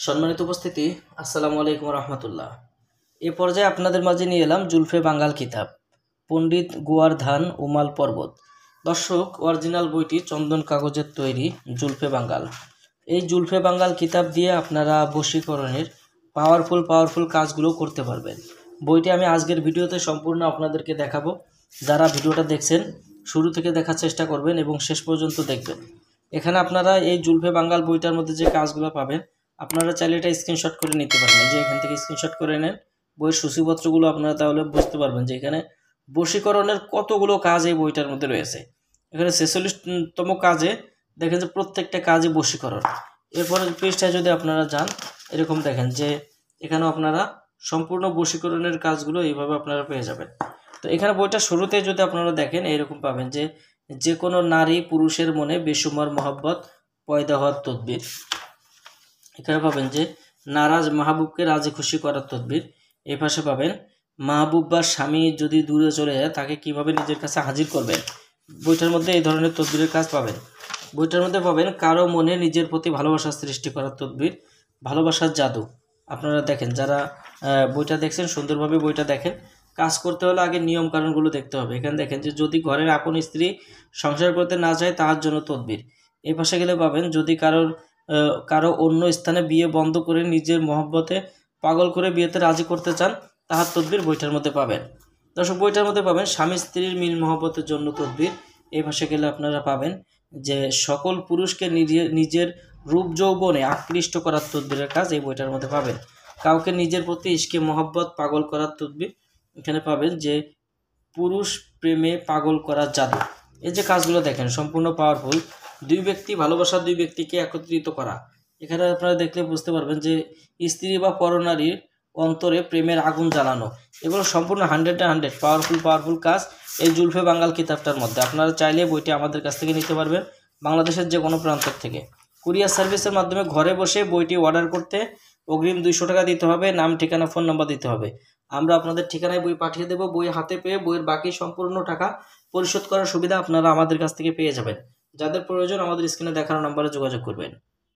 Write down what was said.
সম্মানিত উপস্থিতি, আসসালামু আলাইকুম রহমতুল্লাহ। এ পর্যায়ে আপনাদের মাঝে নিয়ে এলাম জুলফে বাঙ্গাল কিতাব, পণ্ডিত গোয়ার্ধান উমাল পর্বত। দর্শক, অরিজিনাল বইটি চন্দন কাগজের তৈরি জুলফে বাঙ্গাল। এই জুলফে বাঙ্গাল কিতাব দিয়ে আপনারা বশীকরণের পাওয়ারফুল কাজগুলো করতে পারবেন। বইটি আমি আজকের ভিডিওতে সম্পূর্ণ আপনাদেরকে দেখাবো। যারা ভিডিওটা দেখছেন শুরু থেকে দেখার চেষ্টা করবেন এবং শেষ পর্যন্ত দেখবেন। এখানে আপনারা এই জুলফে বাঙ্গাল বইটার মধ্যে যে কাজগুলো পাবেন, আপনারা চাইলে এটা স্ক্রিনশট করে নিতে পারেন। যে এখান থেকে স্ক্রিনশট করে নেন বইয়ের সূচিপত্রগুলো, আপনারা তাহলে বুঝতে পারবেন যে এখানে বশীকরণের কতগুলো কাজ এই বইটার মধ্যে রয়েছে। এখানে 46তম কাজে দেখেন যে প্রত্যেকটা কাজে বশীকরণ। এরপরে পৃষ্ঠায় যদি আপনারা যান, এরকম দেখেন যে এখানেও আপনারা সম্পূর্ণ বশীকরণের কাজগুলো এইভাবে আপনারা পেয়ে যাবেন। তো এখানে বইটা শুরুতে যদি আপনারা দেখেন, এরকম পাবেন যে যে কোনো নারী পুরুষের মনে বেসুমার মহব্বত পয়দা হওয়ার তদবির। এখানে পাবেন যে নারাজ মাহবুবকে রাজি খুশি করার তদবির। এই পাশে পাবেন মাহবুব বা স্বামী যদি দূরে চলে যায় তাকে কিভাবে নিজের কাছে হাজির করবেন। বইটার মধ্যে এই ধরনের তদবিরের কাজ পাবেন। বইটার মধ্যে পাবেন কারো মনে নিজের প্রতি ভালোবাসা সৃষ্টি করার তদবির, ভালোবাসার জাদু। আপনারা দেখেন, যারা বইটা দেখছেন সুন্দরভাবে বইটা দেখেন। কাজ করতে হলে আগে নিয়ম কানুনগুলো দেখতে হবে। এখানে দেখেন যে যদি ঘরের আপন স্ত্রী সংসার করতে না চায় তাহার জন্য তদবির। এই পাশে গেলে পাবেন যদি কারো অন্য স্থানে বিয়ে বন্ধ করে নিজের মহব্বতে পাগল করে বিয়েতে রাজি করতে চান, তাহার তদবির বইটার মধ্যে পাবেন। দর্শক, বইটার মধ্যে পাবেন স্বামী স্ত্রীর মিল মহব্বতের জন্য তদবির। এই পাশে গেলে আপনারা পাবেন যে সকল পুরুষকে নিজের রূপ যৌবনে আকৃষ্ট করার তদবিরের কাজ এই বইটার মধ্যে পাবেন। কাউকে নিজের প্রতি ইশকে মহব্বত পাগল করার তদবির। এখানে পাবেন যে পুরুষ প্রেমে পাগল করার জাদু। এই যে কাজগুলো দেখেন সম্পূর্ণ পাওয়ারফুল। ভালোবাসার দুই ব্যক্তিকে একত্রিত করা। এখানে আপনারা দেখলে বুঝতে পারবেন যে স্ত্রী বা পরনারীর অন্তরে প্রেমের আগুন জ্বালানো। এগুলো সম্পূর্ণ 100 পাওয়ারফুল কাজ এই জুলফে বাঙ্গাল কিতাবটার মধ্যে। আপনারা চাইলে বইটি আমাদের কাছ থেকে নিতে পারবেন, বাংলাদেশের যে কোনো প্রান্ত থেকে। কুরিয়ার সার্ভিসের মাধ্যমে ঘরে বসে বইটি অর্ডার করতে অগ্রিম 200 টাকা দিতে হবে, নাম ঠিকানা ফোন নাম্বার দিতে হবে। আমরা আপনাদের ঠিকানায় বই পাঠিয়ে দেব। বই হাতে পেয়ে বইয়ের বাকি সম্পূর্ণ টাকা পরিশোধ করার সুবিধা আপনারা আমাদের কাছ থেকে পেয়ে যাবেন। যাদের প্রয়োজন আমাদের স্ক্রিনে দেখানো নম্বরে যোগাযোগ করবেন।